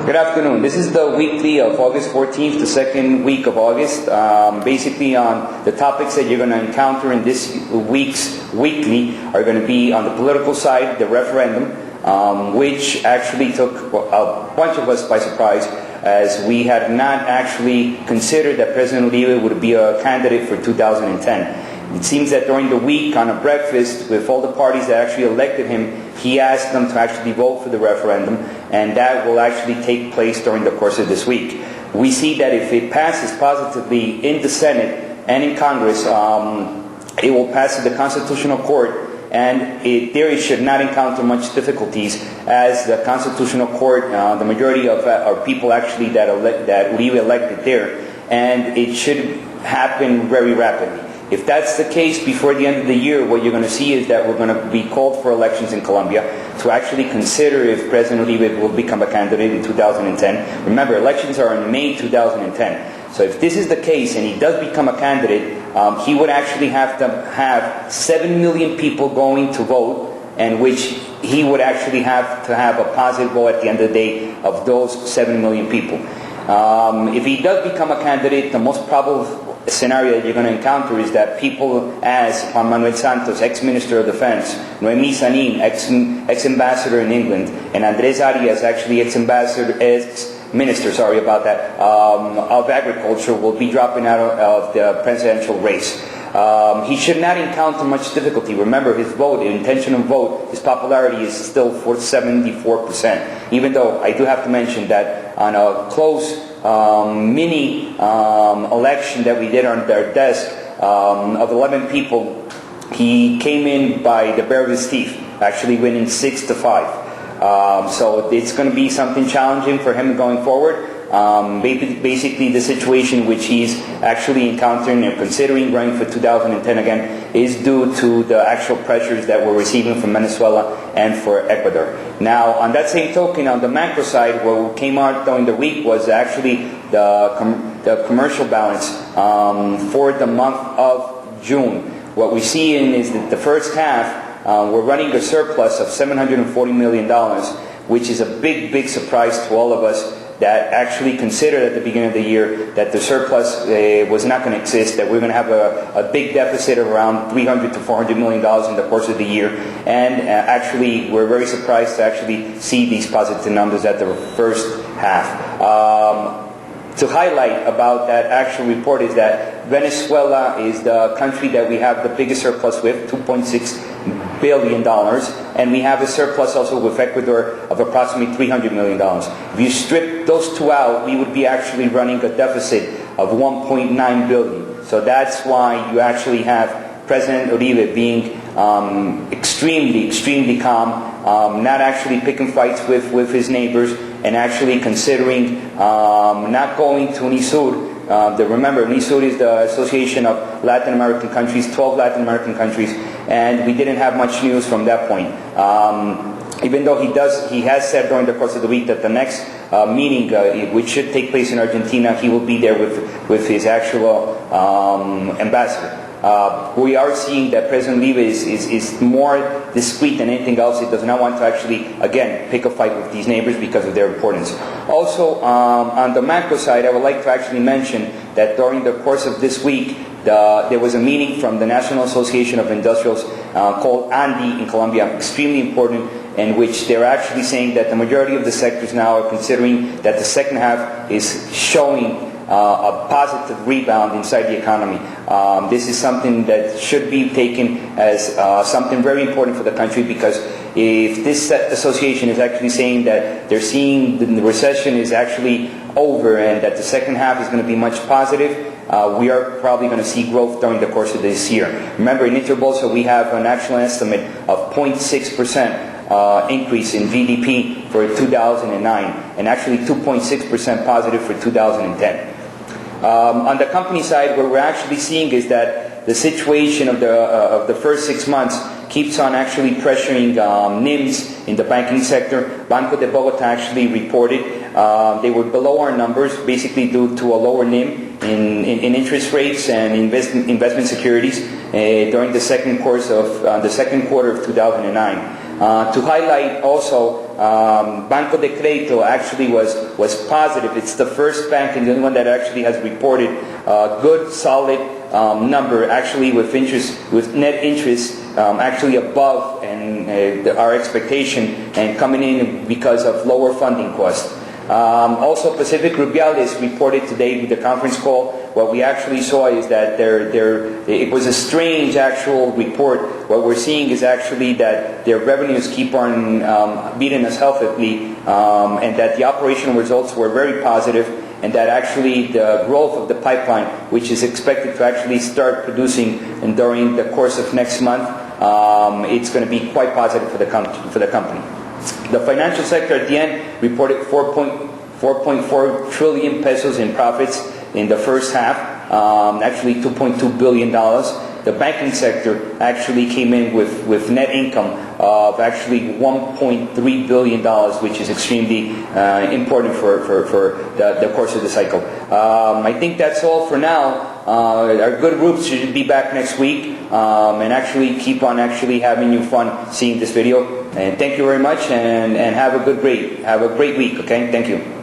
Good afternoon. This is the weekly of August 14th, the second week of August. Basically on the topics that you're going to encounter in this week's weekly are going to be on the political side, the referendum, which actually took a bunch of us by surprise, as we had not actually considered that President Uribe would be a candidate for 2010. It seems that during the week, on a breakfast with all the parties that actually elected him, he asked them to actually vote for the referendum, and that will actually take place during the course of this week. We see that if it passes positively in the Senate and in Congress, it will pass to the Constitutional Court, and it should not encounter much difficulties, as the Constitutional Court, the majority of our people actually that Uribe elected there, and it should happen very rapidly. If that's the case, before the end of the year, what you're going to see is that we're going to be called for elections in Colombia to actually consider if President Uribe will become a candidate in 2010. Remember, elections are in May 2010. So if this is the case and he does become a candidate, he would actually have to have 7 million people going to vote, and which he would actually have to have a positive vote at the end of the day of those 7 million people. If he does become a candidate, the most probable scenario that you're going to encounter is that people as Juan Manuel Santos, ex-Minister of Defense, Noemi Sanin, ex-Ambassador in England, and Andres Arias, actually ex-Minister, of Agriculture, will be dropping out of the presidential race. He should not encounter much difficulty. Remember, his vote, the intentional vote, his popularity is still for 74%. Even though I do have to mention that on a close mini election that we did on their desk of 11 people, he came in by the bare of his teeth, actually winning 6-5. So it's going to be something challenging for him going forward. Basically, the situation which he's actually encountering and considering running for 2010 again is due to the actual pressures that we're receiving from Venezuela and for Ecuador. Now, on that same token, on the macro side, what came out during the week was actually the commercial balance for the month of June. What we see is that the first half, we're running a surplus of $740 million, which is a big surprise to all of us that actually considered at the beginning of the year that the surplus was not going to exist, that we're going to have a big deficit of around $300 to $400 million in the course of the year. And actually, we're very surprised to actually see these positive numbers at the first half. To highlight about that actual report is that Venezuela is the country that we have the biggest surplus with, $2.6 billion, and we have a surplus also with Ecuador of approximately $300 million. If you strip those two out, we would be actually running a deficit of $1.9 billion. So that's why you actually have President Uribe being extremely calm, not actually picking fights with his neighbors, and actually considering not going to UNISUR. Remember, UNISUR is the Association of Latin American Countries, 12 Latin American countries, and we didn't have much news from that point. Even though he has said during the course of the week that the next meeting, which should take place in Argentina, he will be there with his actual ambassador. We are seeing that President Uribe is more discreet than anything else. He does not want to actually, again, pick a fight with these neighbors because of their importance. Also, on the macro side, I would like to actually mention that during the course of this week, there was a meeting from the National Association of Industrials called ANDI in Colombia, extremely important, in which they're actually saying that the majority of the sectors now are considering that the second half is showing a positive rebound inside the economy. This is something that should be taken as something very important for the country, because if this association is actually saying that they're seeing the recession is actually over and that the second half is going to be much positive, we are probably going to see growth during the course of this year. Remember, in InterBolsa we have an actual estimate of 0.6% increase in GDP for 2009, and actually 2.6% positive for 2010. On the company side, what we're actually seeing is that the situation of the first 6 months keeps on actually pressuring NIMs in the banking sector. Banco de Bogota actually reported they were below our numbers, basically due to a lower NIM in interest rates and investment securities during the second quarter of 2009. To highlight also, Banco de Crédito actually was positive. It's the first bank and the only one that actually has reported good, solid number, actually with net interest actually above our expectation and coming in because of lower funding costs. Also, Pacific Rubiales reported today with the conference call. What we actually saw is that it was a strange actual report. What we're seeing is actually that their revenues keep on beating us healthily, and that the operational results were very positive, and that actually the growth of the pipeline, which is expected to actually start producing and during the course of next month, it's going to be quite positive for the company. The financial sector at the end reported 4.4 trillion pesos in profits in the first half, actually $2.2 billion. The banking sector actually came in with net income of actually $1.3 billion, which is extremely important for the course of the cycle. I think that's all for now. Our good groups should be back next week and actually keep on actually having you fun seeing this video. And thank you very much, and have a great week. Okay, thank you.